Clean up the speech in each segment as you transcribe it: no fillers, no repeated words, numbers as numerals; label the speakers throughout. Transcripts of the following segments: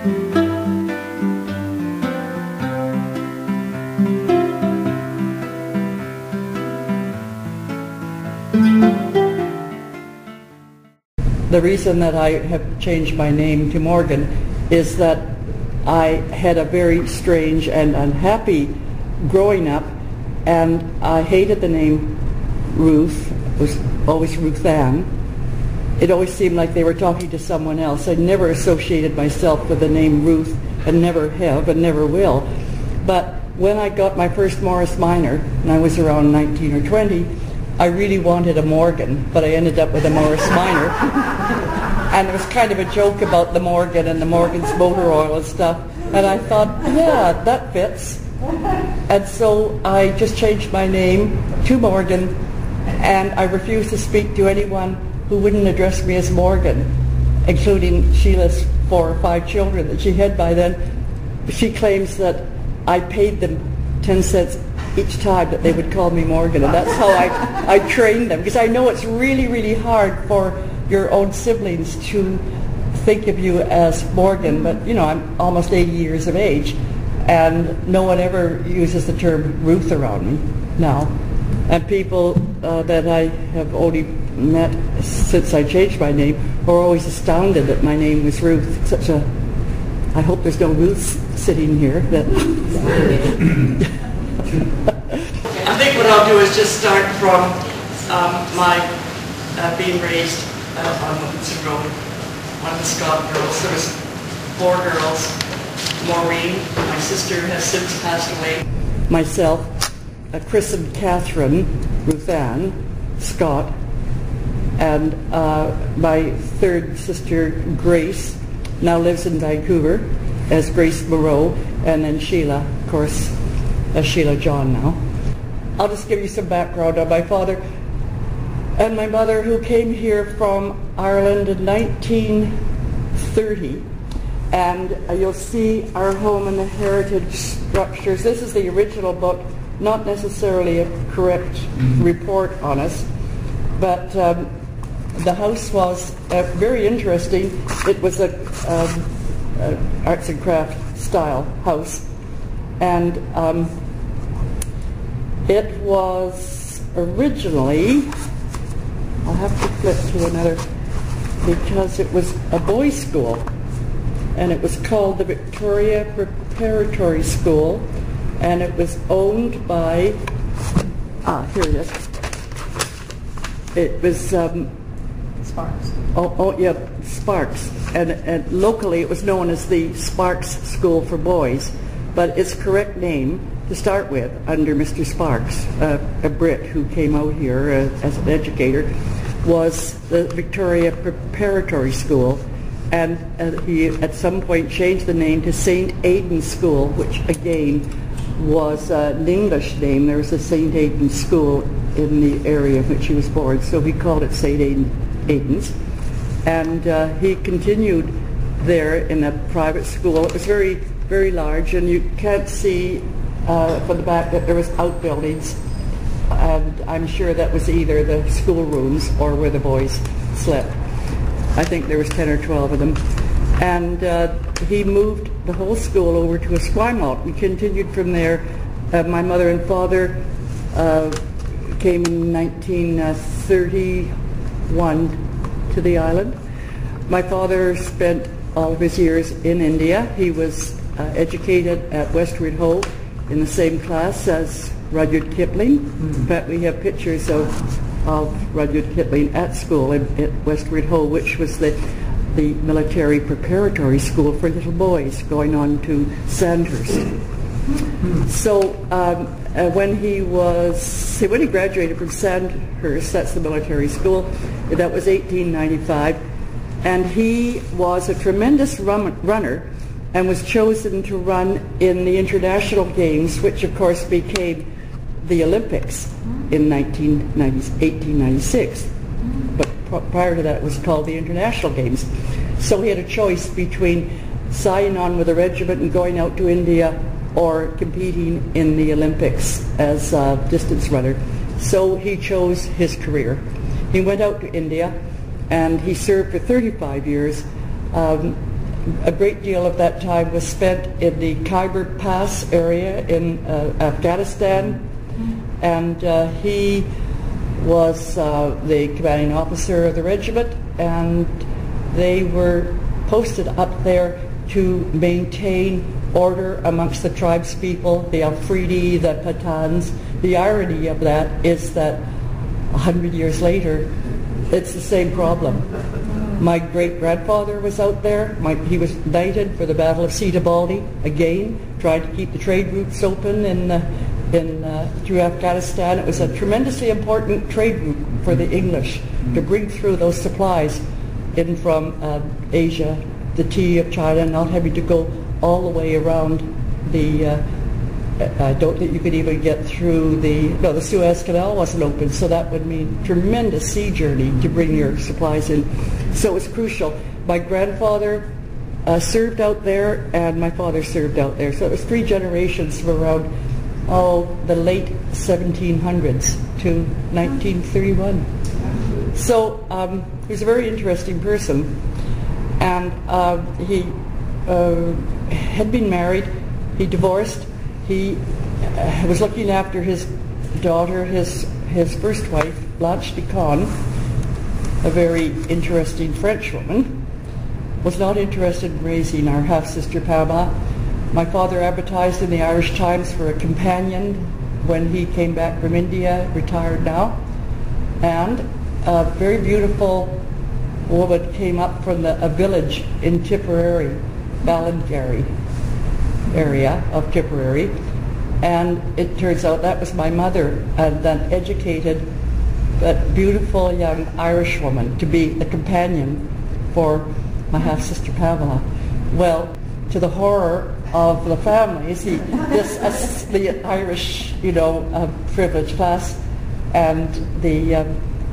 Speaker 1: The reason that I have changed my name to Morgan is that I had a very strange and unhappy growing up, and I hated the name Ruth. It was always Ruth Ann. It always seemed like they were talking to someone else. I never associated myself with the name Ruth, and never have and never will. But when I got my first Morris Minor, and I was around 19 or 20, I really wanted a Morgan, but I ended up with a Morris Minor. And there was kind of a joke about the Morgan and the Morgan's motor oil and stuff. And I thought, yeah, that fits. And so I just changed my name to Morgan, and I refused to speak to anyone who wouldn't address me as Morgan, including Sheila's 4 or 5 children that she had by then. She claims that I paid them 10 cents each time that they would call me Morgan, and that's how I trained them, because I know it's really, really hard for your own siblings to think of you as Morgan, but you know, I'm almost 80 years of age, and no one ever uses the term Ruth around me now. And people that I have only met since I changed my name are always astounded that my name was Ruth. Such a, I hope there's no Ruths sitting here. That I think what I'll do is just start from my being raised on Woodson Road, one of the Scott girls. There was 4 girls. Maureen, my sister, has since passed away. Myself, christened Catherine, Ruth Ann, Scott, and my 3rd sister, Grace, now lives in Vancouver as Grace Moreau, and then Sheila, of course, as Sheila John now. I'll just give you some background on my father and my mother, who came here from Ireland in 1930. And you'll see our home and the heritage structures. This is the original book, not necessarily a correct report on us, but the house was very interesting. It was a arts and craft style house, and it was originally, I'll have to flip to another, because it was a boys' school, and it was called the Victoria Preparatory School, and it was owned by, here it is. It was
Speaker 2: Sparks.
Speaker 1: Oh yeah, Sparks, and locally it was known as the Sparks School for Boys, but its correct name to start with, under Mr. Sparks, a Brit who came out here as an educator, was the Victoria Preparatory School. And he at some point changed the name to St. Aidan's School, which again was an English name. There was a St. Aidan's School in the area in which he was born, so he called it St. Aidan's. And he continued there in a private school. It was very, very large, and you can't see from the back that there was outbuildings. And I'm sure that was either the schoolrooms or where the boys slept. I think there was 10 or 12 of them. And he moved the whole school over to Esquimalt and continued from there. My mother and father came in 1931 to the island. My father spent all of his years in India. He was educated at Westward Ho in the same class as Rudyard Kipling. In fact, we have pictures of Rudyard Kipling at school at Westward Ho, which was the military preparatory school for little boys going on to Sandhurst. So when he graduated from Sandhurst, that's the military school, that was 1895, and he was a tremendous runner and was chosen to run in the international games, which of course became the Olympics in 1896, but prior to that it was called the International Games. So he had a choice between signing on with a regiment and going out to India, or competing in the Olympics as a distance runner. So he chose his career. He went out to India, and he served for 35 years a great deal of that time was spent in the Khyber Pass area in Afghanistan, and he was the commanding officer of the regiment, and they were posted up there to maintain order amongst the tribespeople, the Afridi, the Pathans. The irony of that is that 100 years later, it's the same problem. My great-grandfather was out there. He was knighted for the Battle of Sitabaldi, again, tried to keep the trade routes open through Afghanistan. It was a tremendously important trade route for the English to bring through those supplies in from Asia, the tea of China, not having to go all the way around the I don't think you could even get through the Suez Canal wasn't open, so that would mean tremendous sea journey to bring your supplies in. So it was crucial. My grandfather served out there, and my father served out there. So it was 3 generations from around, the late 1700s to 1931. So he was a very interesting person, and he had been married. He divorced. He was looking after his daughter, his first wife, Blanche de Con, a very interesting French woman, was not interested in raising our half-sister Pamela. My father advertised in the Irish Times for a companion when he came back from India, retired now, and a very beautiful woman came up from a village in Tipperary, Ballingarry area of Tipperary, and it turns out that was my mother, and that educated that beautiful young Irish woman to be a companion for my half-sister Pamela. Well, to the horror of the families, the Irish, privileged class and the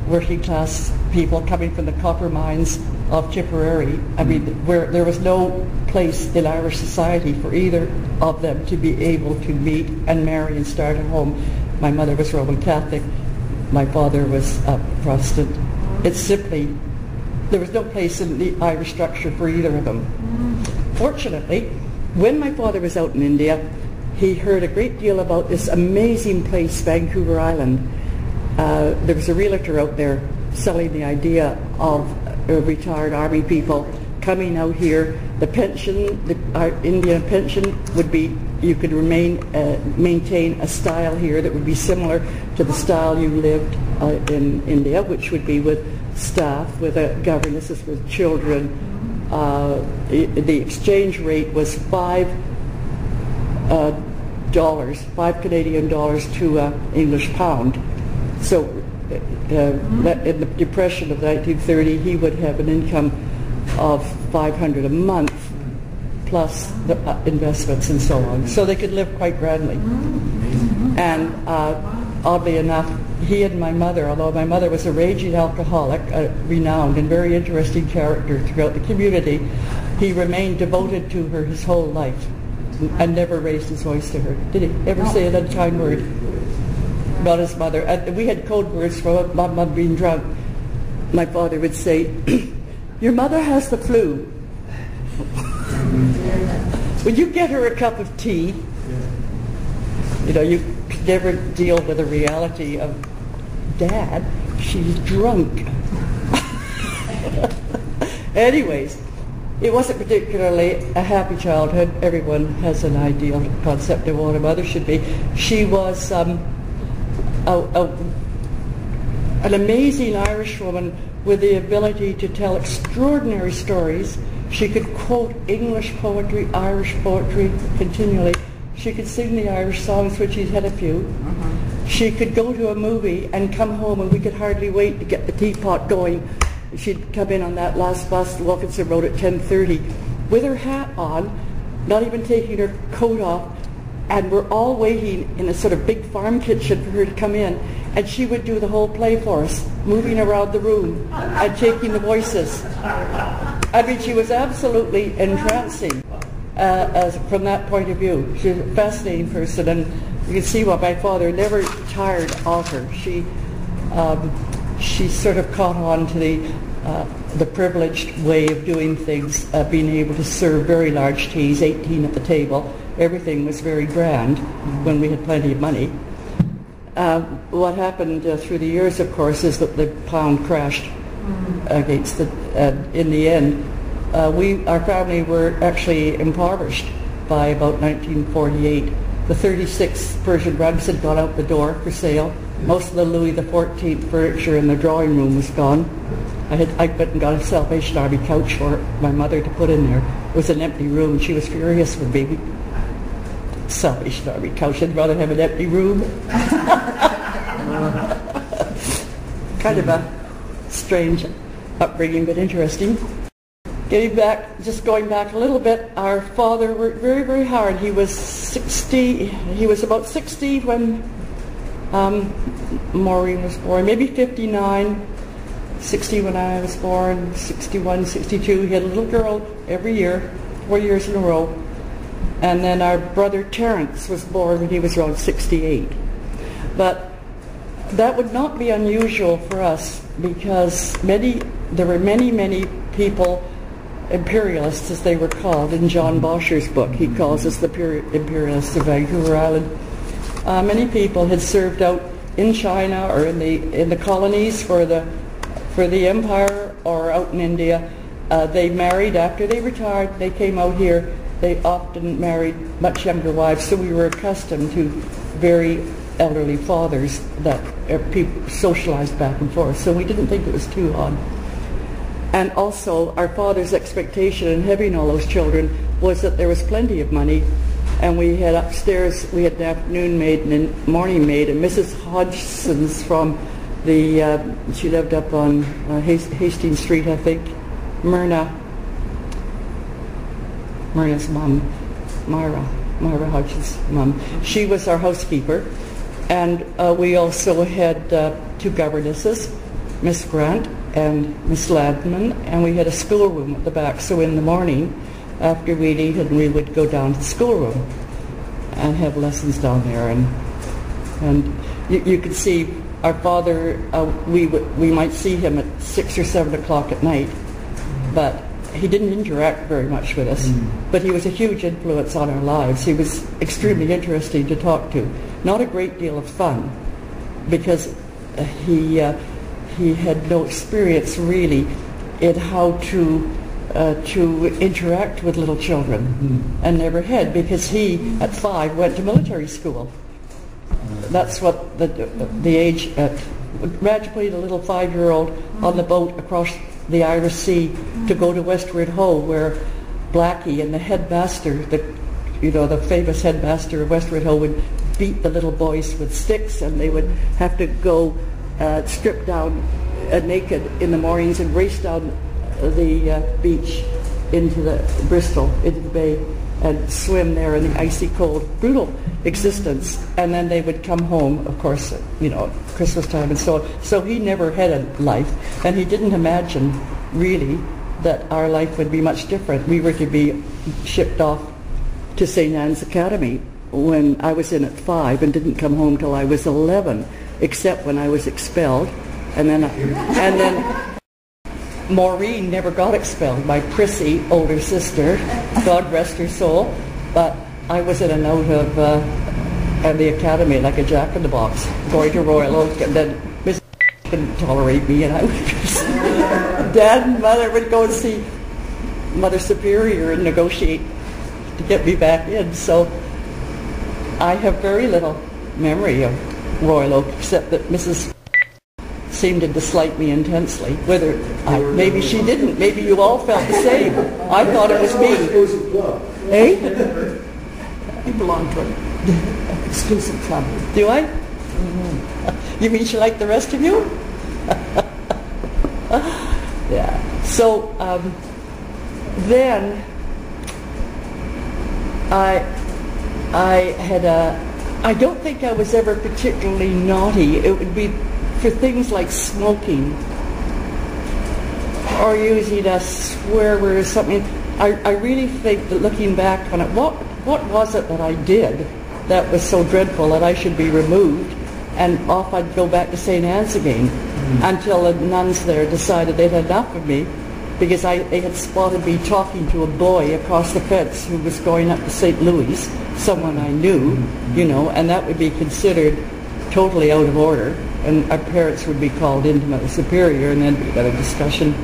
Speaker 1: working class people coming from the copper mines of Tipperary, I mean, where there was no place in Irish society for either of them to be able to meet and marry and start a home. My mother was Roman Catholic, my father was Protestant. It's simply, there was no place in the Irish structure for either of them. Fortunately, when my father was out in India, he heard a great deal about this amazing place, Vancouver Island. There was a realtor out there selling the idea of retired army people coming out here. The pension, the Indian pension would be, you could maintain a style here that would be similar to the style you lived in India, which would be with staff, with governesses, with children. The exchange rate was $5 Canadian dollars to English pound. So in the Depression of 1930, he would have an income of $500 a month plus the investments and so on. So they could live quite grandly. And oddly enough, he and my mother, although my mother was a raging alcoholic, a renowned and very interesting character throughout the community, he remained devoted to her his whole life and never raised his voice to her. Did he ever say an unkind word about his mother? We had code words for my mom being drunk. My father would say, "Your mother has the flu. Would you get her a cup of tea?" You could never deal with the reality of, "Dad, she's drunk." Anyways, it wasn't particularly a happy childhood. Everyone has an ideal concept of what a mother should be. She was an amazing Irish woman with the ability to tell extraordinary stories. She could quote English poetry, Irish poetry continually. She could sing the Irish songs, which she'd had a few. She could go to a movie and come home, and we could hardly wait to get the teapot going. She'd come in on that last bus, the Wilkinson Road, at 10:30, with her hat on, not even taking her coat off, and we're all waiting in a sort of big farm kitchen for her to come in, and she would do the whole play for us, moving around the room and taking the voices. I mean, she was absolutely entrancing from that point of view. She was a fascinating person, and you can see why my father never tired of her. She sort of caught on to the the privileged way of doing things, being able to serve very large teas, 18 at the table. Everything was very grand when we had plenty of money. What happened through the years, of course, is that the pound crashed against the, in the end. Our family were actually impoverished by about 1948. The 36 Persian rugs had gone out the door for sale. Most of the Louis XIV furniture in the drawing room was gone. I went and got a Salvation Army couch for my mother to put in there. It was an empty room. She was furious with me. Salvation Army couch. I'd rather have an empty room. Kind of a strange upbringing, but interesting. Going back a little bit, our father worked very, very hard. He was about 60 when Maureen was born, maybe 59, 60 when I was born, 61, 62. He had a little girl every year, 4 years in a row. And then our brother Terence was born when he was around 68. But that would not be unusual for us, because there were many people, imperialists as they were called, in John Bosher's book. He calls us the imperialists of Vancouver Island. Many people had served out in China or in the colonies for the empire, or out in India. They married after they retired. They came out here. They often married much younger wives, so we were accustomed to very elderly fathers that people socialized back and forth. So we didn't think it was too odd. And also, our father's expectation in having all those children was that there was plenty of money. And we had upstairs, we had an afternoon maid and a morning maid, and Mrs. Hodgson's from she lived up on Hastings Street, I think. Myrna's mom, Myra Hodgson's mom. She was our housekeeper. And we also had two governesses, Miss Grant and Miss Ladman, and we had a schoolroom at the back. So in the morning, after we'd eaten, we would go down to the schoolroom and have lessons down there. And you could see our father, we might see him at 6 or 7 o'clock at night, but he didn't interact very much with us. But he was a huge influence on our lives. He was extremely interesting to talk to. Not a great deal of fun, because he had no experience really in how to interact with little children, and never had, because he at 5 went to military school. That's what the age. Imagine putting a little 5-year-old on the boat across the Irish Sea to go to Westward Ho, where Blackie and the headmaster, the famous headmaster of Westward Ho, would beat the little boys with sticks, and they would have to go strip down naked in the mornings and race down the beach into the Bristol, into the bay, and swim there in the icy cold, brutal existence. And then they would come home, of course, Christmas time and so on. So he never had a life, and he didn't imagine really that our life would be much different. We were to be shipped off to St. Anne's Academy when I was in at 5, and didn't come home till I was 11, except when I was expelled. And then Maureen never got expelled, my prissy older sister, God rest her soul. But I was in and out of the academy like a jack-in-the-box, going to Royal Oak, and then Miss couldn't tolerate me, and I would Dad and Mother would go and see Mother Superior and negotiate to get me back in. So I have very little memory of Royal Oak, except that Mrs. seemed to dislike me intensely. Maybe she didn't. Maybe you all felt the same. I thought it was me. Eh? You belong to an exclusive club. Do I? You mean she liked the rest of you? Yeah. So then I don't think I was ever particularly naughty. It would be for things like smoking or using a swear word or something. I really think that, looking back on it, what was it that I did that was so dreadful that I should be removed, and off I'd go back to St. Anne's again. until the nuns there decided they'd had enough of me, because they had spotted me talking to a boy across the fence who was going up to St. Louis, someone I knew, you know, and that would be considered totally out of order, and our parents would be called into my superior, and then we'd have a discussion.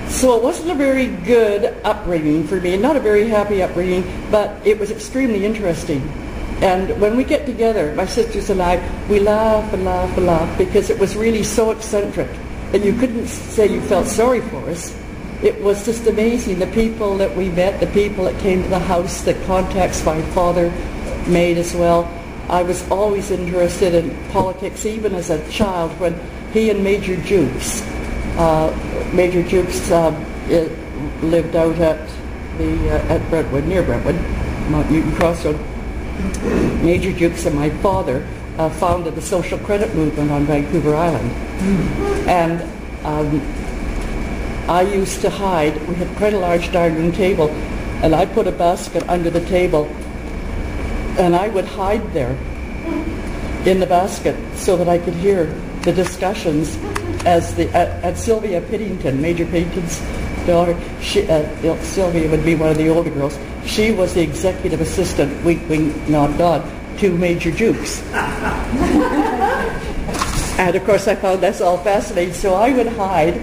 Speaker 1: So it wasn't a very good upbringing for me, not a very happy upbringing, but it was extremely interesting. And when we get together, my sisters and I, we laugh and laugh and laugh, because it was really so eccentric. And you couldn't say you felt sorry for us. It was just amazing, the people that we met, the people that came to the house, the contacts my father made as well. I was always interested in politics, even as a child, when he and Major Jukes lived out at Brentwood, near Brentwood, Mount Newton Crossroad. Major Jukes and my father founded the social credit movement on Vancouver Island. And I used to hide. We had quite a large dining room table, and I put a basket under the table, and I would hide there in the basket so that I could hear the discussions as at Sylvia Piddington, Major Piddington's daughter. Sylvia would be one of the older girls. She was the executive assistant, wink, wink, nod, nod, to Major Jukes. And of course I found this all fascinating, so I would hide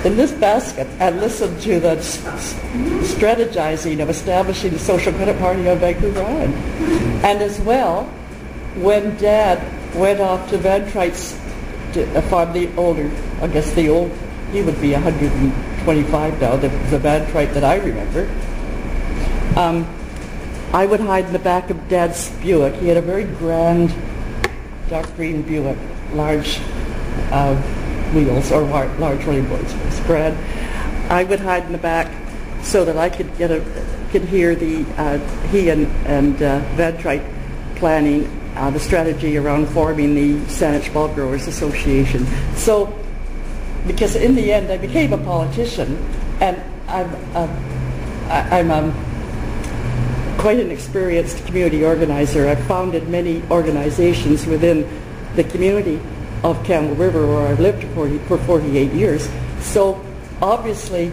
Speaker 1: in this basket and listen to the strategizing of establishing the Social Credit Party on Vancouver Island. And as well, when Dad went off to Van Trite's farm, the older, I guess the old, he would be 125 now, the Van Trite that I remember. I would hide in the back of Dad's Buick. He had a very grand dark green Buick, large wheels, or large running boards. It was grand. I would hide in the back so that I could hear he and Van Trite planning the strategy around forming the Saanich Bulb Growers Association. So, because in the end I became a politician, and I'm quite an experienced community organizer. I've founded many organizations within the community of Campbell River, where I've lived for 48 years. So obviously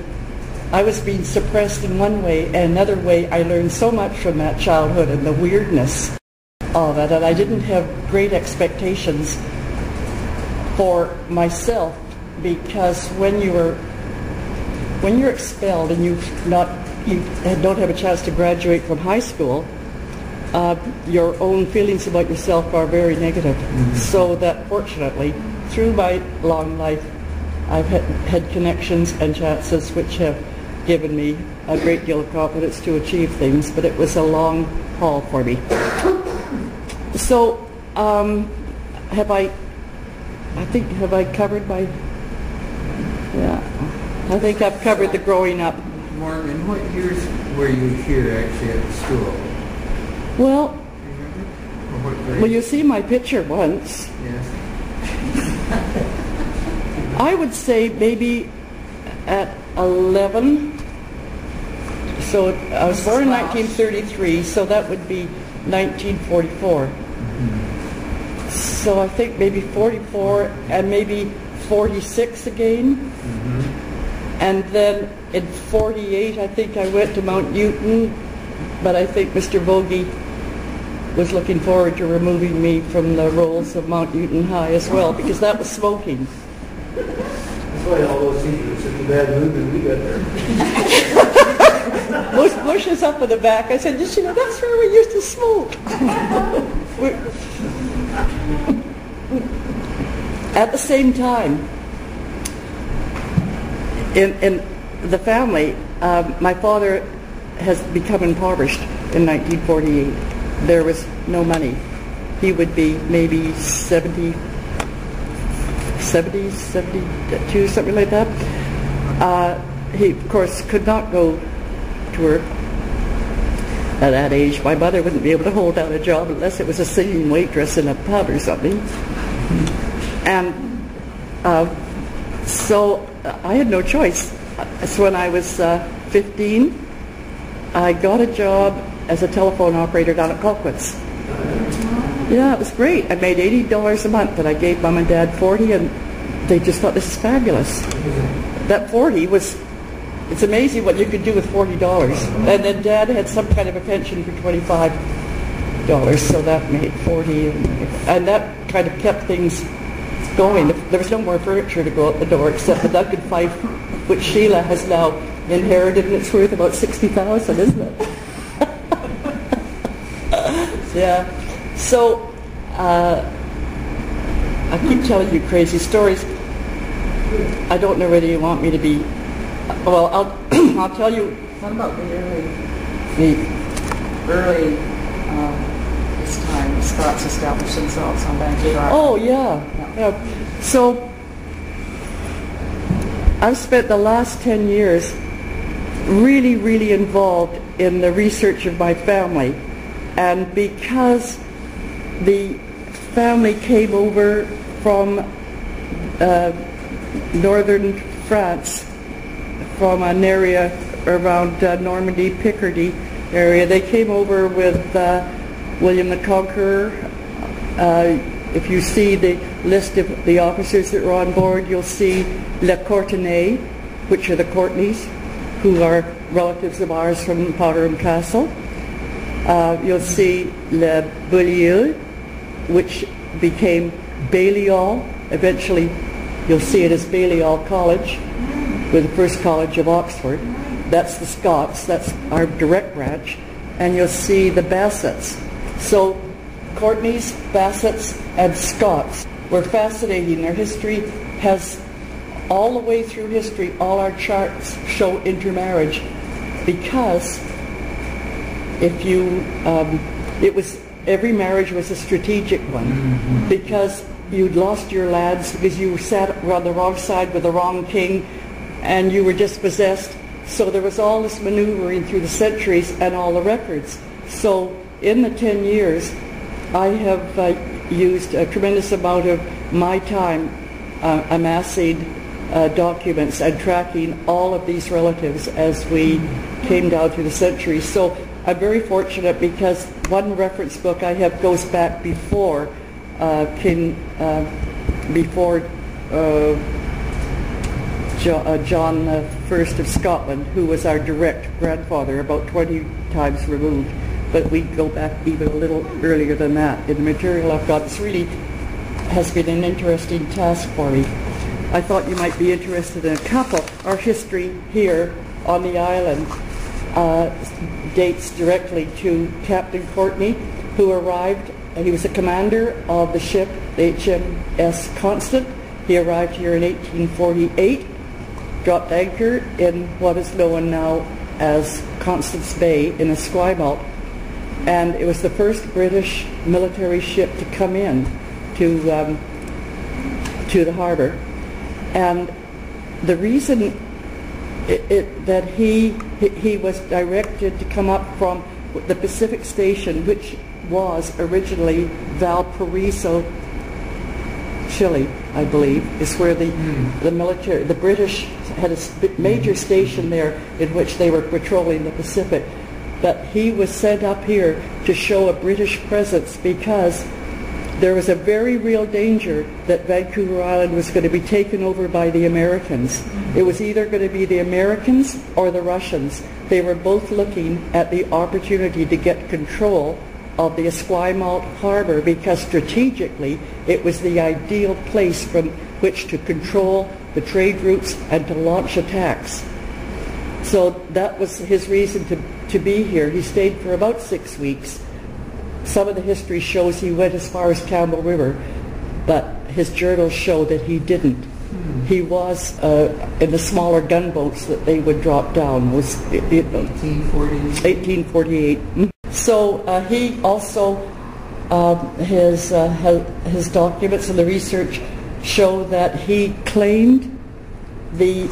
Speaker 1: I was being suppressed in one way, and another way I learned so much from that childhood and the weirdness of it, and I didn't have great expectations for myself, because when you're expelled and you don't have a chance to graduate from high school, your own feelings about yourself are very negative. So that fortunately, through my long life, I've had connections and chances which have given me a great deal of confidence to achieve things, but it was a long haul for me. So, have I covered my, yeah, I think I've covered the growing up.
Speaker 3: Morgan, what years were you here actually at the school?
Speaker 1: Well, you see my picture once.
Speaker 3: Yes.
Speaker 1: I would say maybe at 11. So I was born in 1933, so that would be 1944. Mm-hmm. So I think maybe 44 and maybe 46 again. Mm-hmm. And then in 48, I think I went to Mount Newton, but I think Mr. Vogie was looking forward to removing me from the rolls of Mount Newton High as well, because that was smoking.
Speaker 4: That's why all those teachers were in a bad mood when we got there.
Speaker 1: Bush is up in the back. I said, you know, that's where we used to smoke. At the same time, in the family, my father has become impoverished in 1948. There was no money. He would be maybe 72, something like that. He, of course, could not go to work at that age. My mother wouldn't be able to hold down a job unless it was a singing waitress in a pub or something. And so I had no choice. So when I was 15, I got a job as a telephone operator down at Colquitt's. Yeah, it was great. I made $80 a month, and I gave Mom and Dad 40, and they just thought, this is fabulous. That 40 was, it's amazing what you could do with $40. And then Dad had some kind of a pension for $25, so that made 40, and that kind of kept things going. There was no more furniture to go out the door except the Duncan Fife, which Sheila has now inherited, and it's worth about $60,000, isn't it? Yeah. So I keep telling you crazy stories. I don't know whether you want me to be. Well, I'll tell you.
Speaker 2: What about the early this time the Scots established themselves on Vancouver Island?
Speaker 1: Oh yeah. So I've spent the last 10 years really, really involved in the research of my family, and because the family came over from northern France, from an area around Normandy, Picardy area. They came over with William the Conqueror. If you see the list of the officers that were on board, you'll see Le Courtenay, which are the Courtenays, who are relatives of ours from Powderham Castle. You'll see Le Beaulieu, which became Balliol. Eventually, you'll see it as Balliol College, with the first college of Oxford. That's the Scots, that's our direct branch. And you'll see the Bassets. So Courtenays, Bassets, and Scots were fascinating. Their history has, all the way through history, all our charts show intermarriage, because if you, every marriage was a strategic one, because you'd lost your lads because you sat on the wrong side with the wrong king, and you were dispossessed. So there was all this maneuvering through the centuries and all the records. So in the 10 years, I have used a tremendous amount of my time amassing documents and tracking all of these relatives as we came down through the centuries. So I'm very fortunate, because one reference book I have goes back before John I of Scotland, who was our direct grandfather, about 20 times removed. But we go back even a little earlier than that. In the material I've got, this really has been an interesting task for me. I thought you might be interested in a couple. Our history here on the island dates directly to Captain Courtney, who arrived. He was a commander of the ship HMS Constant. He arrived here in 1848, dropped anchor in what is known now as Constance Bay in Esquimalt, and it was the first British military ship to come in to the harbour. And the reason that he was directed to come up from the Pacific Station, which was originally Valparaiso, Chile, I believe, is where the British had a major station there in which they were patrolling the Pacific. But he was sent up here to show a British presence, because there was a very real danger that Vancouver Island was going to be taken over by the Americans. It was either going to be the Americans or the Russians. They were both looking at the opportunity to get control of the Esquimalt harbor, because strategically it was the ideal place from which to control the trade routes and to launch attacks. So that was his reason to be here. He stayed for about 6 weeks. Some of the history shows he went as far as Campbell River, but his journals show that he didn't. He was in the smaller gunboats that they would drop down. Was 1848. So he also, his documents and the research show that he claimed the,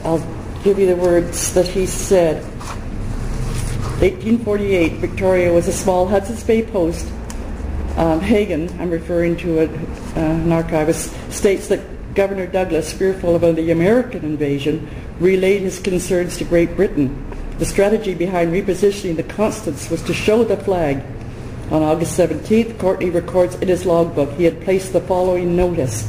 Speaker 1: I'll give you the words that he said. 1848, Victoria was a small Hudson's Bay post. Hagen, I'm referring to an archivist, states that Governor Douglas, fearful of the American invasion, relayed his concerns to Great Britain. The strategy behind repositioning the Constance was to show the flag On August 17th, Courtney records in his logbook he had placed the following notice.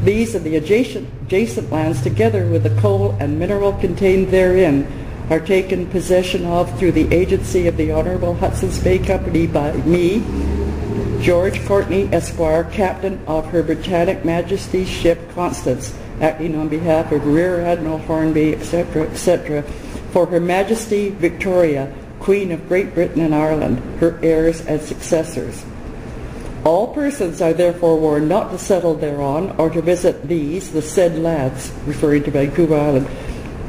Speaker 1: These and the adjacent lands, together with the coal and mineral contained therein, are taken possession of through the agency of the Honourable Hudson's Bay Company by me, George Courtney, Esquire, Captain of Her Britannic Majesty's ship Constance, acting on behalf of Rear Admiral Hornby, etc., etc., for Her Majesty Victoria, Queen of Great Britain and Ireland, her heirs and successors. All persons are therefore warned not to settle thereon or to visit these, the said lands, referring to Vancouver Island,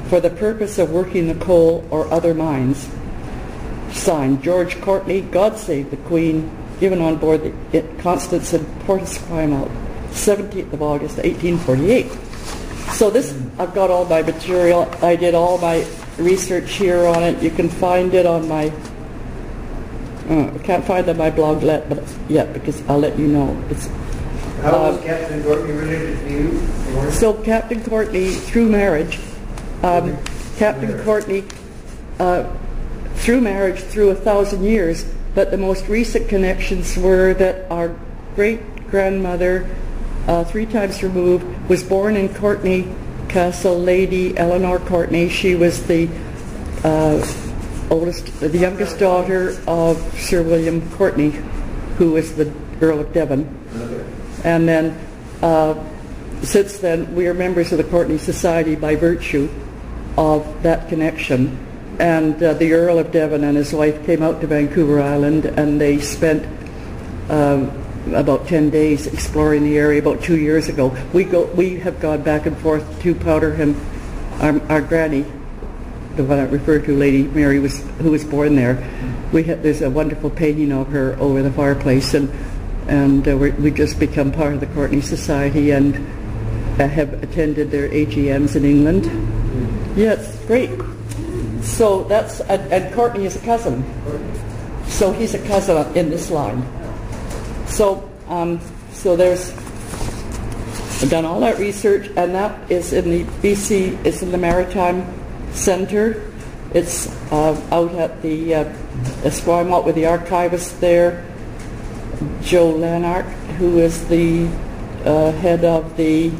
Speaker 1: for the purpose of working the coal or other mines. Signed, George Courtney, God Save the Queen, given on board the Constance in Port Esquimalt, 17th of August, 1848. So this, I've got all my material. I did all my research here on it. You can find it on my, I can't find it on my blog yet because I'll let you know. It's,
Speaker 4: how was Captain Courtney related to you?
Speaker 1: So Captain Courtney, through marriage, Captain Courtney, through marriage, through 1,000 years, but the most recent connections were that our great-grandmother, 3 times removed, was born in Courtney Castle, Lady Eleanor Courtney. She was the youngest daughter of Sir William Courtney, who was the Earl of Devon. And then, since then, we are members of the Courtney Society by virtue of that connection. And the Earl of Devon and his wife came out to Vancouver Island, and they spent about 10 days exploring the area about 2 years ago. We have gone back and forth to Powderham. Our granny, the one I referred to, Lady Mary, who was born there. There's a wonderful painting of her over the fireplace, and we just become part of the Courtney Society and have attended their AGMs in England. Yes, great. So that's, and Courtney is a cousin. So he's a cousin in this line. So, there's, I've done all that research, and that is in the BC, it's in the Maritime Centre. It's out at the Esquimalt with the archivist there, Joe Lanark, who is the head of the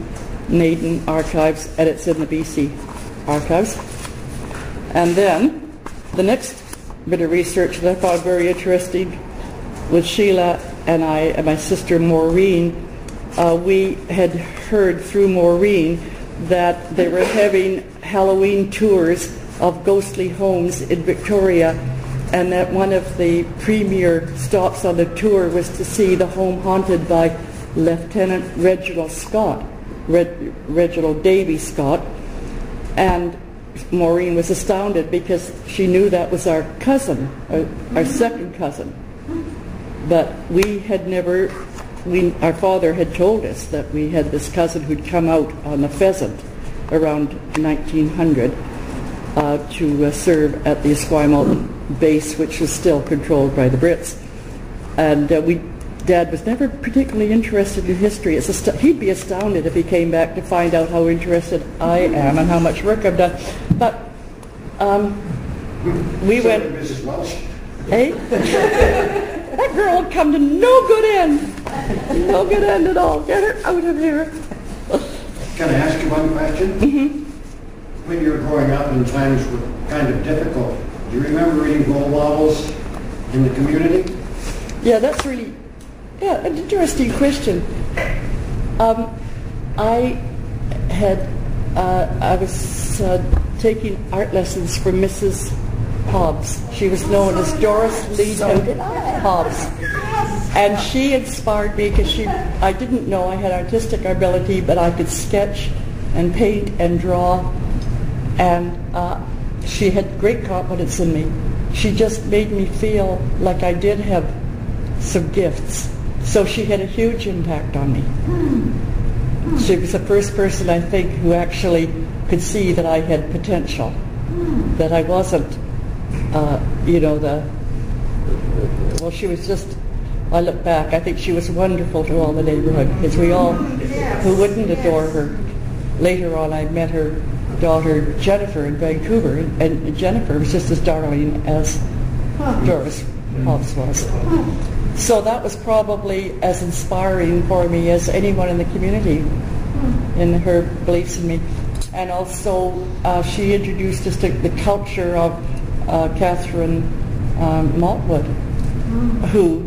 Speaker 1: Naden Archives, and it's in the BC Archives. And then the next bit of research that I found very interesting with Sheila and I and my sister Maureen, we had heard through Maureen that they were having Halloween tours of ghostly homes in Victoria, and that one of the premier stops on the tour was to see the home haunted by Lieutenant Reginald Scott, Reginald Davy Scott. And Maureen was astounded because she knew that was our cousin, our second cousin. But we had never, our father had told us that we had this cousin who'd come out on the Pheasant around 1900 to serve at the Esquimalt base, which was still controlled by the Brits. And Dad was never particularly interested in history. He'd be astounded if he came back to find out how interested I am and how much work I've done. But we went...
Speaker 5: Mrs. Welsh.
Speaker 1: Eh? That girl would come to no good end. No good end at all. Get her out of here.
Speaker 5: Can I ask you one question?
Speaker 1: Mm-hmm.
Speaker 5: When you were growing up and times were kind of difficult, do you remember reading role models in the community?
Speaker 1: Yeah, that's really... Yeah, an interesting question. I was taking art lessons from Mrs. Hobbs. She was known as Doris Lee Hobbs. And she inspired me because I didn't know I had artistic ability, but I could sketch and paint and draw. And she had great confidence in me. She just made me feel like I did have some gifts. So she had a huge impact on me. She was the first person, I think, who actually could see that I had potential, that I wasn't, well, she was just, I look back, I think she was wonderful to all the neighborhood, because we all, who wouldn't adore her. Later on, I met her daughter, Jennifer, in Vancouver, and Jennifer was just as darling as Doris Hobbs was. So that was probably as inspiring for me as anyone in the community in her beliefs in me. And also she introduced us to the culture of Catherine Maltwood, who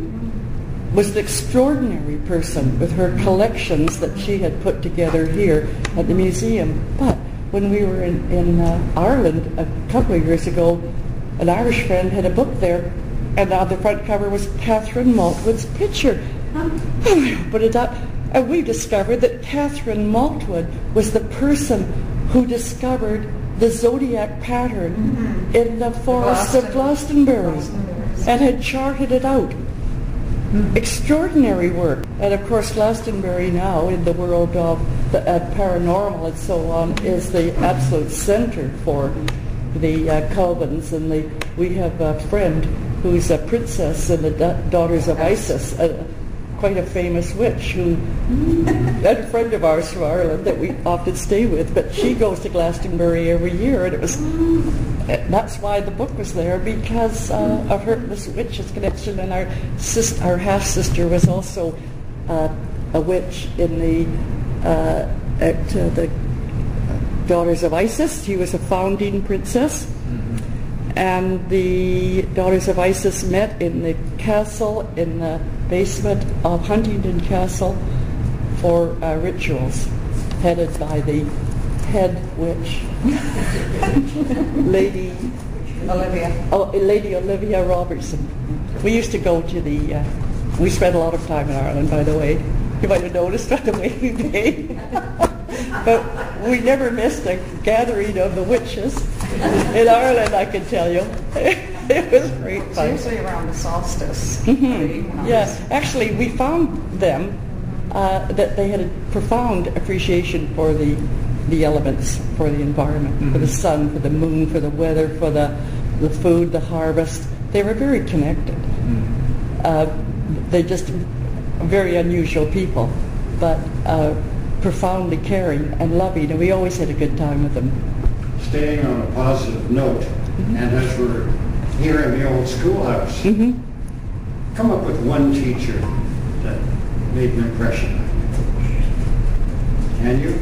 Speaker 1: was an extraordinary person with her collections that she had put together here at the museum. But when we were in Ireland a couple of years ago, an Irish friend had a book there, and on the front cover was Catherine Maltwood's picture. But it up, and we discovered that Catherine Maltwood was the person who discovered the zodiac pattern in the forest of Glastonbury and had charted it out. Extraordinary work. And of course Glastonbury now, in the world of the paranormal and so on, is the absolute center for the Calvins. And we have a friend who's a princess in the Daughters of Isis, quite a famous witch, who and a friend of ours from Ireland that we often stay with, but she goes to Glastonbury every year, and that's why the book was there, because of her, this witch's connection. And our half-sister was also a witch in the Daughters of Isis. She was a founding princess. And the Daughters of Isis met in the castle, in the basement of Huntingdon Castle, for rituals, headed by the head witch, Lady Olivia Robertson. We used to go to we spent a lot of time in Ireland, by the way. You might have noticed by the way we behaved. But we never missed a gathering of the witches in Ireland, I can tell you. It was great fun.
Speaker 2: It's usually around the solstice.
Speaker 1: Yeah, actually we found them that they had a profound appreciation for the elements, for the environment, for the sun, for the moon, for the weather, for the food, the harvest. They were very connected. They're just very unusual people, but profoundly caring and loving, and we always had a good time with them.
Speaker 5: Staying on a positive note, and as we're here in the old schoolhouse, come up with one teacher that made an impression on you. Can you?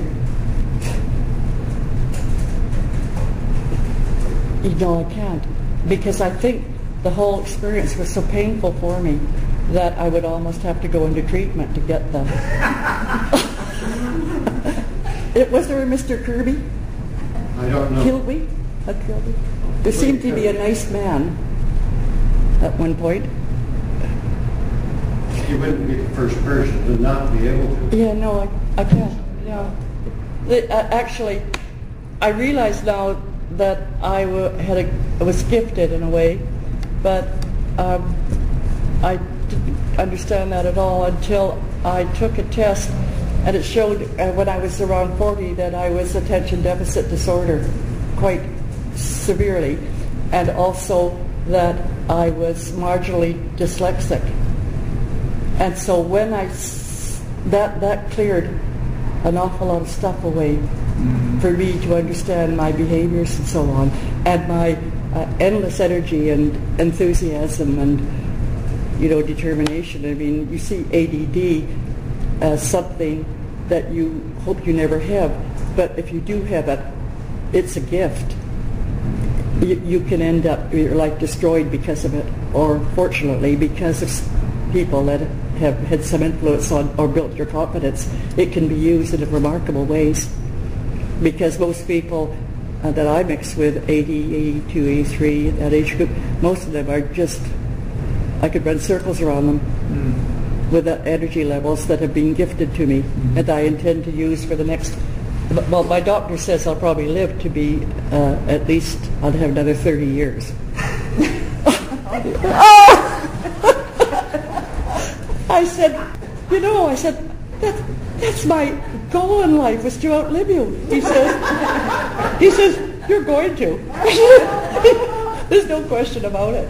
Speaker 1: You know, I can't, because I think the whole experience was so painful for me that I would almost have to go into treatment to get them. Was there a Mr. Kirby?
Speaker 5: I don't know.
Speaker 1: Kilby? Kilby? There seemed to be a nice man at one point.
Speaker 5: You wouldn't be the first person to not be able to.
Speaker 1: Yeah, no, I can't. No. Actually, I realize now that I was gifted in a way, but I didn't understand that at all until I took a test, and it showed when I was around 40 that I was attention deficit disorder quite severely, and also that I was marginally dyslexic. And so when that cleared an awful lot of stuff away for me to understand my behaviors and so on, and my endless energy and enthusiasm and determination. I mean, you see ADD as something that you hope you never have, but if you do have it, it's a gift. You can end up your life destroyed because of it, or fortunately because of people that have had some influence on or built your confidence. It can be used in remarkable ways, because most people that I mix with, 80, 82, 83, that age group, most of them are just, I could run circles around them with the energy levels that have been gifted to me, and I intend to use for the next, well, my doctor says I'll probably live to be at least, I'll have another 30 years. I said, that's my goal in life, was to outlive you. He says, you're going to. There's no question about it.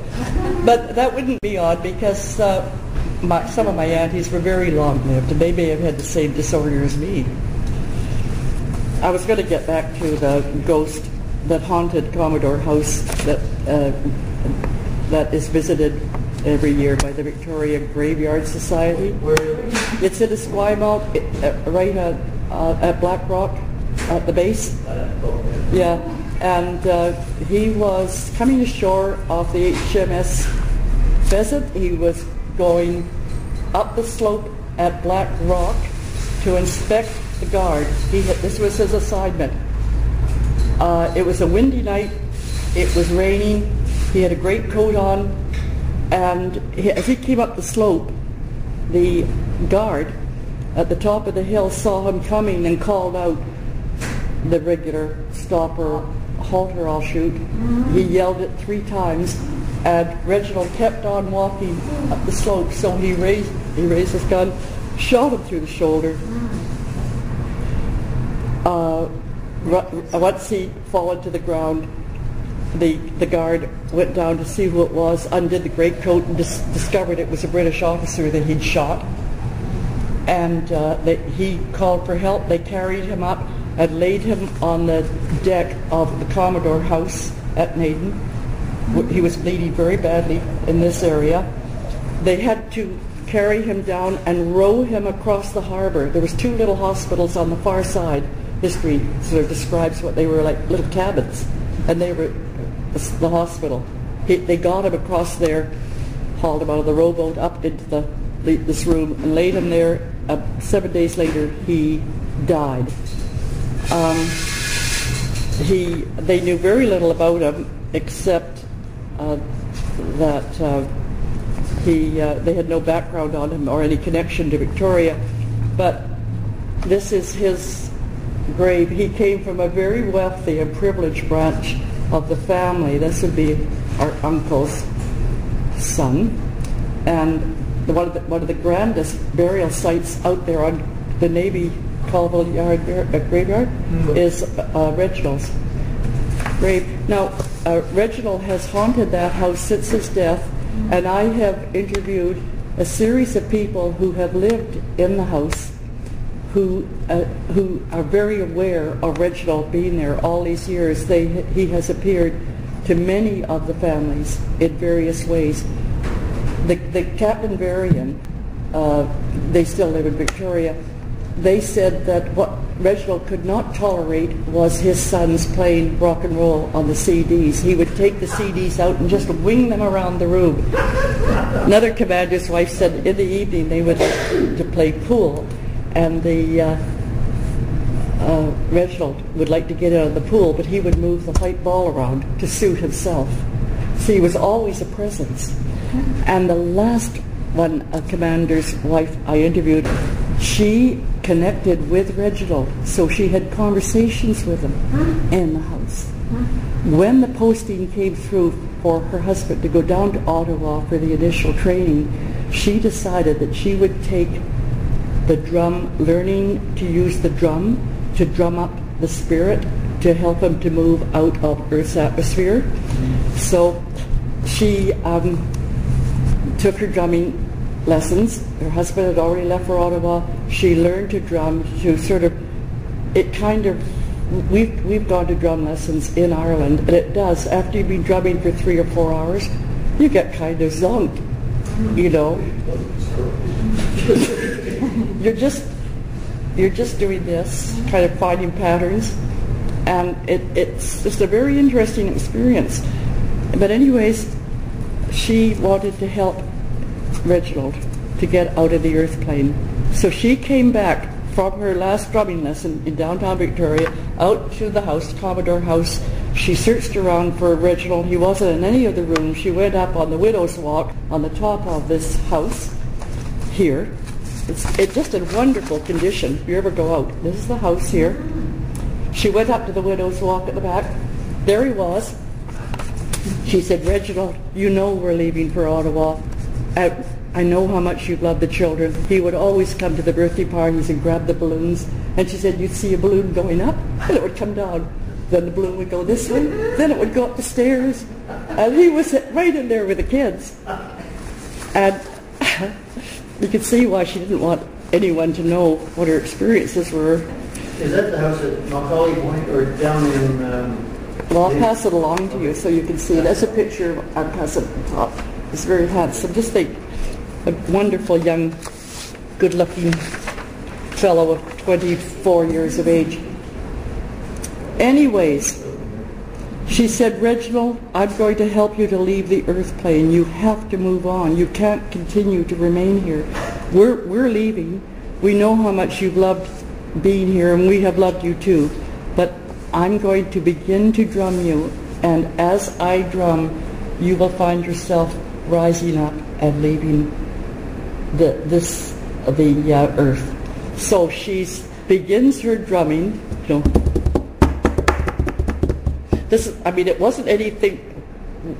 Speaker 1: But that wouldn't be odd, because some of my aunties were very long-lived, and they may have had the same disorder as me. I was going to get back to the ghost that haunted Commodore House that is visited every year by the Victoria Graveyard Society.
Speaker 4: Where is it?
Speaker 1: It's in Esquimalt, right at Black Rock, at the base.
Speaker 4: Okay.
Speaker 1: Yeah, and he was coming ashore off the HMS Pheasant. He was going up the slope at Black Rock to inspect the guard. This was his assignment. It was a windy night. It was raining. He had a great coat on, and as he came up the slope, the guard at the top of the hill saw him coming and called out the regular "Stop or halt or I'll shoot." He yelled it 3 times, and Reginald kept on walking up the slope. So he raised his gun, shot him through the shoulder. Once he fallen to the ground, the guard went down to see who it was, undid the greatcoat, and discovered it was a British officer that he'd shot. And he called for help. They carried him up and laid him on the deck of the Commodore House at Naden. He was bleeding very badly in this area. They had to carry him down and row him across the harbor. There was 2 little hospitals on the far side. History sort of describes what they were like, little cabins, and they were the hospital. They got him across there, hauled him out of the rowboat up into this room, and laid him there. 7 days later, he died. They knew very little about him, except that they had no background on him or any connection to Victoria. But this is his grave. He came from a very wealthy and privileged branch of the family. This would be our uncle's son, and one of the grandest burial sites out there on the Navy Colville Yard graveyard is Reginald's grave. Now, Reginald has haunted that house since his death, and I have interviewed a series of people who have lived in the house who are very aware of Reginald being there all these years. He has appeared to many of the families in various ways. The Captain Varian, they still live in Victoria, they said that what Reginald could not tolerate was his sons playing rock and roll on the CDs. He would take the CDs out and just wing them around the room. Another commander's wife said in the evening they would like to play pool, and Reginald would like to get out of the pool, but he would move the white ball around to suit himself. So he was always a presence. And the last one, a commander's wife I interviewed, she connected with Reginald, so she had conversations with him in the house. When the posting came through for her husband to go down to Ottawa for the initial training, she decided that she would take the drum, learning to use the drum to drum up the spirit to help him to move out of Earth's atmosphere. So she took her drumming lessons. Her husband had already left for Ottawa. She learned to drum to sort of, we've gone to drum lessons in Ireland, and it does, after you've been drumming for 3 or 4 hours, you get kind of zonked, you know. You're just doing this, kind of finding patterns, and it's just a very interesting experience. But anyways, she wanted to help Reginald to get out of the earth plane. So she came back from her last drumming lesson in downtown Victoria out to the house, Commodore House. She searched around for Reginald. He wasn't in any of the rooms. She went up on the Widow's Walk on the top of this house here. It's just in wonderful condition if you ever go out. This is the house here. She went up to the Widow's Walk at the back. There he was. She said, "Reginald, you know we're leaving for Ottawa. I know how much you love the children." He would always come to the birthday parties and grab the balloons. And she said, you'd see a balloon going up, and it would come down. Then the balloon would go this way, then it would go up the stairs. And he was right in there with the kids. And you could see why she didn't want anyone to know what her experiences were.
Speaker 4: Is that the house at Macaulay Point or down in...
Speaker 1: Well, I'll pass it along to you so you can see. That's a picture. I'll pass it at the top. He's very handsome. Just think, a wonderful young, good-looking fellow of 24 years of age. Anyways, she said, Reginald, I'm going to help you to leave the earth plane. You have to move on. You can't continue to remain here. We're leaving. We know how much you've loved being here, and we have loved you too. But I'm going to begin to drum you, and as I drum, you will find yourself rising up and leaving the earth. So she begins her drumming. It wasn't anything.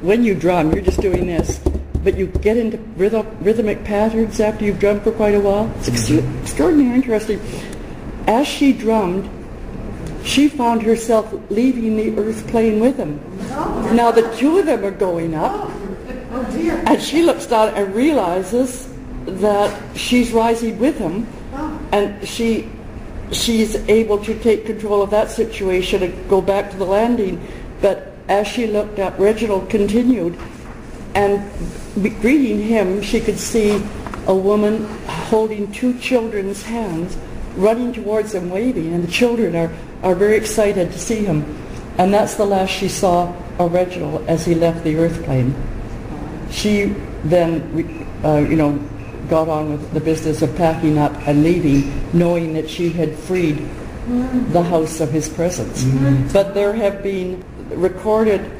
Speaker 1: When you drum, you're just doing this, but you get into rhythmic patterns after you've drummed for quite a while. It's extraordinarily interesting. As she drummed, she found herself leaving the earth plane with him. Now the two of them are going up, and she looks down and realizes that she's rising with him, and she's able to take control of that situation and go back to the landing. But as she looked up, Reginald continued, and greeting him, she could see a woman holding two children's hands, running towards him, waving, and the children are very excited to see him. And that's the last she saw of Reginald as he left the earth plane. She then, got on with the business of packing up and leaving, knowing that she had freed the house of his presence. But there have been recorded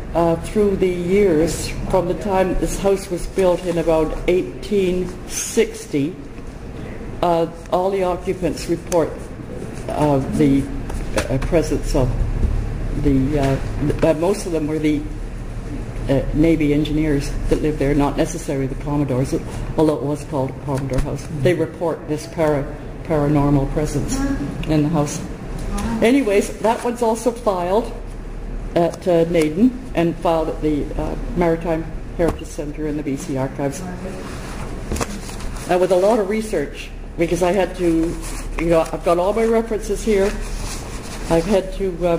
Speaker 1: through the years, from the time this house was built in about 1860, all the occupants report the presence of most of them were the Navy engineers that lived there, not necessarily the Commodores, although it was called a Commodore house. They report this paranormal presence in the house. Anyways, that one's also filed at Naden and filed at the Maritime Heritage Centre in the BC Archives. With a lot of research, because I had to, I've got all my references here. I've had to, go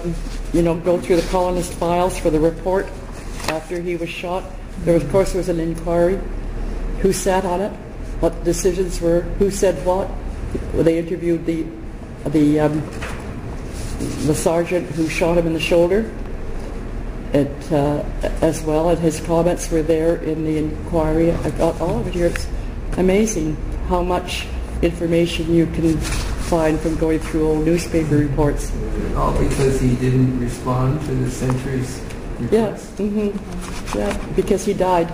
Speaker 1: through the colonist files for the report after he was shot. There was an inquiry. Who sat on it? What decisions were? Who said what? They interviewed the sergeant who shot him in the shoulder, as well, and his comments were there in the inquiry. I got all of it here. It's amazing how much information you can find from going through old newspaper reports.
Speaker 3: All because he didn't respond to the sentry's request?
Speaker 1: Yeah, because he died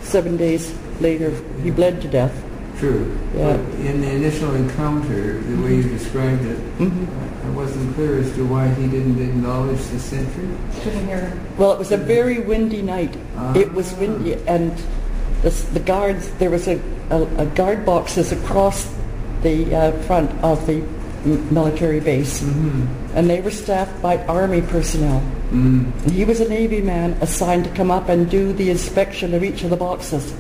Speaker 1: 7 days later. He bled to death.
Speaker 3: True.
Speaker 1: Yeah.
Speaker 3: But in the initial encounter, the way you described it, I wasn't clear as to why he didn't acknowledge the sentry.
Speaker 2: Couldn't hear him.
Speaker 1: Well, it was a very windy night. It was windy, and the guards, there was a guard boxes across the front of the military base, and they were staffed by Army personnel. And he was a Navy man assigned to come up and do the inspection of each of the boxes,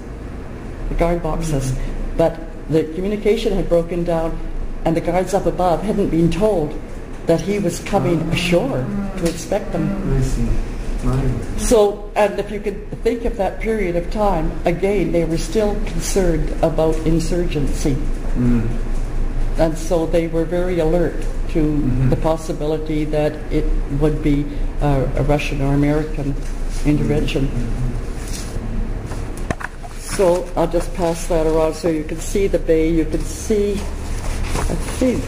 Speaker 1: the guard boxes. But the communication had broken down, and the guards up above hadn't been told that he was coming ashore to inspect them.
Speaker 3: I see. Right.
Speaker 1: So, and if you could think of that period of time, again, they were still concerned about insurgency. And so they were very alert to the possibility that it would be a Russian or American intervention. So I'll just pass that around so you can see the bay. You can see, I think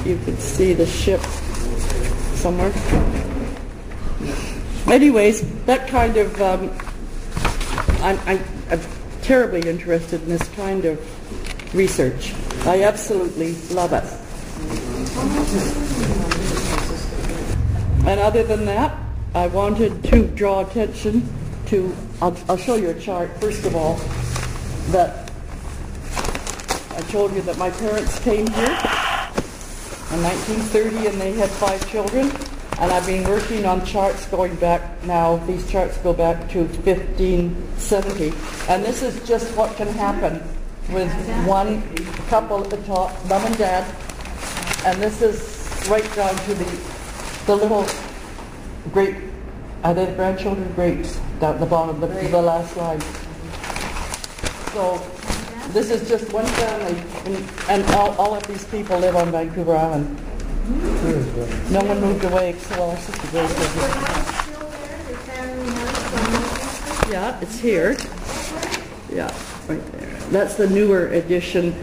Speaker 1: you can see the ship somewhere. Anyways, that kind of, I'm terribly interested in this kind of research. I absolutely love it. And other than that, I wanted to draw attention to, I'll show you a chart, first of all, that I told you that my parents came here in 1930 and they had 5 children. And I've been working on charts going back now, these charts go back to 1570. And this is just what can happen with one couple at the top, mom and dad. And this is right down to the little great, are they the grandchildren? Great down at the bottom, the last line. So this is just one family, and all of these people live on Vancouver Island. No one moved away, so our sister Grace lives here. Yeah, it's here. Yeah, right there. That's the newer edition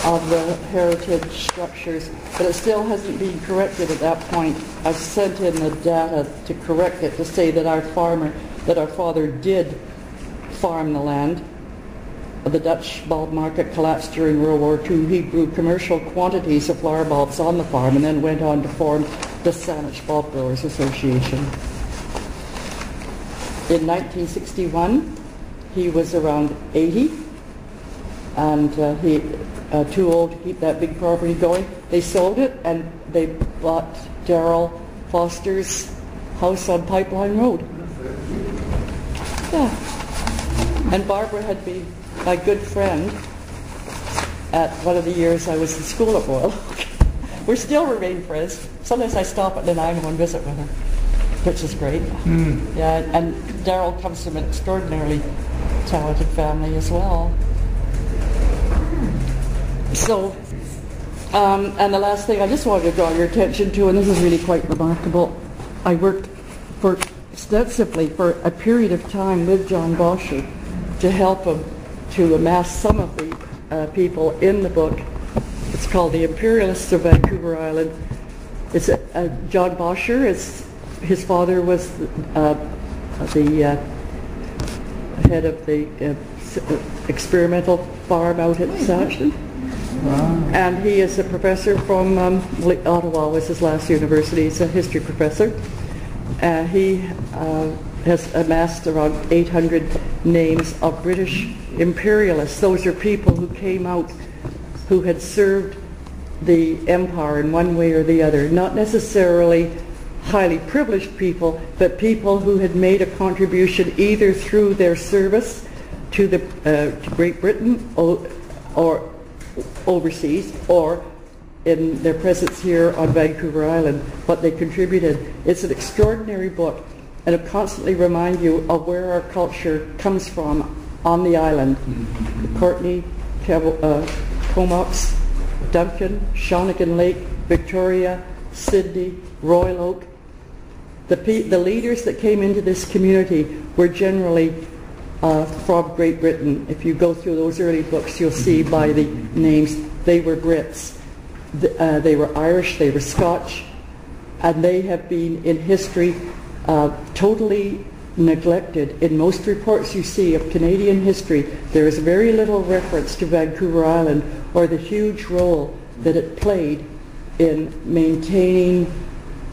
Speaker 1: of the heritage structures, but it still hasn't been corrected at that point. I've sent in the data to correct it, to say that our father did farm the land. The Dutch bulb market collapsed during World War II. He grew commercial quantities of flower bulbs on the farm and then went on to form the Saanich Bulb Growers Association. In 1961, he was around 80, and he too old to keep that big property going. They sold it, and they bought Darrell Foster's house on Pipeline Road. Yeah. And Barbara had been my good friend at one of the years I was in school at Royal Oak. We still remain friends. Sometimes I stop at Nanaimo and visit with her, which is great. Yeah, and Darrell comes from an extraordinarily talented family as well. So, and the last thing I just wanted to draw your attention to, and this is really quite remarkable, I worked extensively for a period of time with John Bosher to help him to amass some of the people in the book. It's called The Imperialists of Vancouver Island. It's John Bosher. His father was the head of the experimental farm out at Saskatchewan. Wow. And he is a professor from Ottawa, was his last university. He's a history professor. He has amassed around 800 names of British imperialists. Those are people who came out who had served the empire in one way or the other. Not necessarily highly privileged people, but people who had made a contribution either through their service to to Great Britain or overseas, or in their presence here on Vancouver Island, what they contributed. It's an extraordinary book, and it constantly reminds you of where our culture comes from on the island. Courtney, Comox, Duncan, Shawnigan Lake, Victoria, Sydney, Royal Oak. The leaders that came into this community were generally from Great Britain. If you go through those early books, you'll see by the names, they were Brits. They were Irish, they were Scotch, and they have been in history totally neglected. In most reports you see of Canadian history, there is very little reference to Vancouver Island or the huge role that it played in maintaining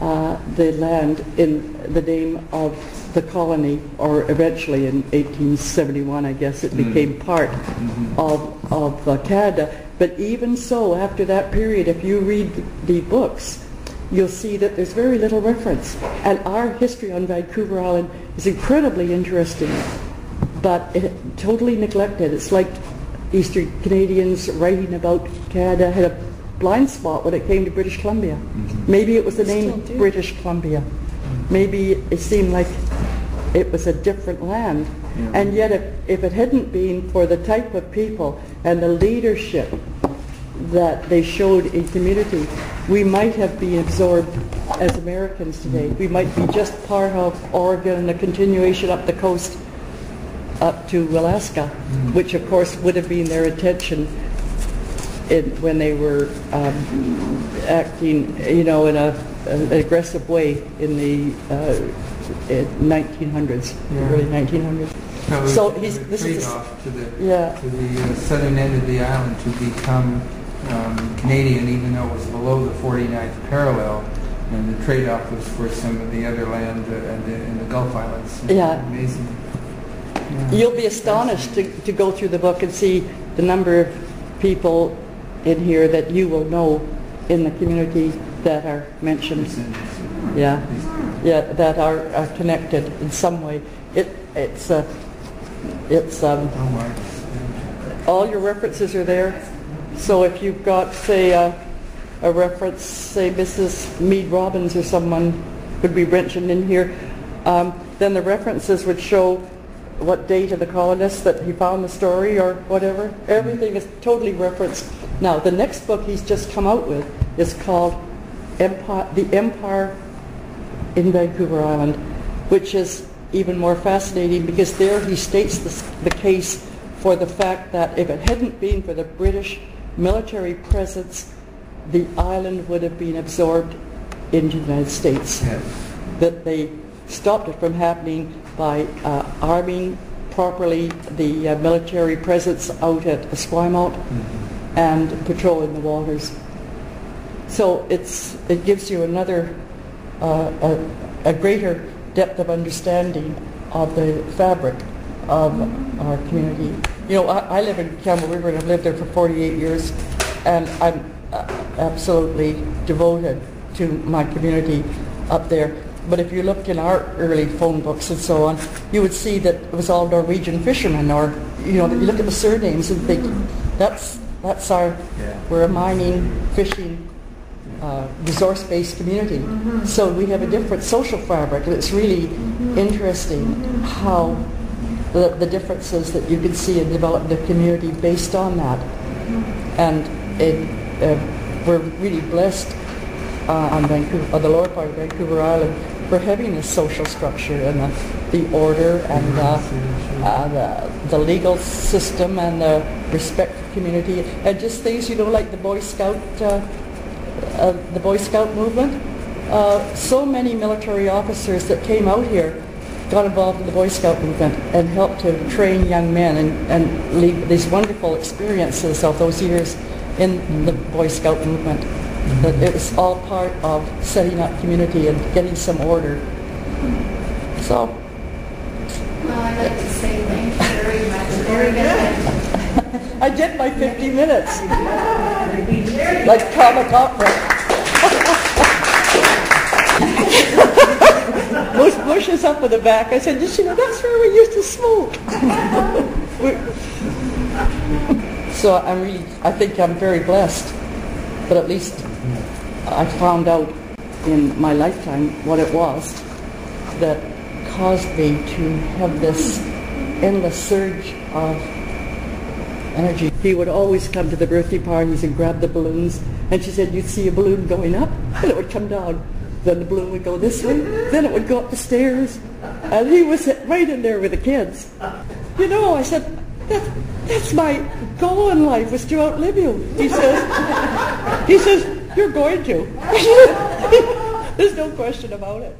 Speaker 1: the land in the name of the colony, or eventually in 1871, I guess, it became part of Canada. But even so, after that period, if you read the books, you'll see that there's very little reference. And our history on Vancouver Island is incredibly interesting, but totally neglected. It's like Eastern Canadians writing about Canada had a blind spot when it came to British Columbia. Maybe it was the name British Columbia. Maybe it seemed like it was a different land. And yet if it hadn't been for the type of people and the leadership that they showed in community, we might have been absorbed as Americans today. We might be just part of Oregon and a continuation up the coast up to Alaska, which of course would have been their intention when they were acting, in an aggressive way in the 1900s, early 1900s.
Speaker 3: So this is a trade-off to the southern end of the island to become Canadian, even though it was below the 49th parallel, and the trade-off was for some of the other land in the Gulf Islands.
Speaker 1: Yeah.
Speaker 3: Amazing. Yeah.
Speaker 1: You'll be astonished to go through the book and see the number of people in here that you will know in the community that are mentioned. Yeah, that are connected in some way. It's all your references are there. So if you've got, say, a reference, say Mrs. Meade Robbins or someone could be mentioned in here. then the references would show what date of the colonists that he found the story or whatever. Everything is totally referenced. Now, the next book he's just come out with is called The Empire in Vancouver Island, which is even more fascinating because there he states the case for the fact that if it hadn't been for the British military presence, the island would have been absorbed into the United States.
Speaker 3: Yes.
Speaker 1: That they stopped it from happening by arming properly the military presence out at Esquimalt and patrolling the waters. So it gives you another, a greater depth of understanding of the fabric of our community. You know, I live in Campbell River and I've lived there for 48 years, and I'm absolutely devoted to my community up there. But if you look in our early phone books and so on, you would see that it was all Norwegian fishermen, or, you know, you look at the surnames and think, that's our, we're a mining, fishing, resource-based community. So we have a different social fabric, and it's really interesting how the differences that you can see in developing the community based on that. And we're really blessed on Vancouver, the lower part of Vancouver Island, for having this social structure and the order and the legal system and the respect for community, and just things, you know, like the Boy Scout movement. So many military officers that came out here got involved in the Boy Scout movement and helped to train young men and lead these wonderful experiences of those years in the Boy Scout movement. That it was all part of setting up community and getting some order. So.
Speaker 6: Well, I'd like to say thank you very much. Very good.
Speaker 1: I did my 50 minutes. Like comic opera. Bush is up in the back. I said, you know, that's where we used to smoke. So I think I'm very blessed. But at least I found out in my lifetime what it was that caused me to have this endless surge of energy. He would always come to the birthday parties and grab the balloons, and she said you'd see a balloon going up and it would come down. Then the balloon would go this way, then it would go up the stairs, and he was right in there with the kids. You know, I said, that's my goal in life, was to outlive you. He says, you're going to. There's no question about it.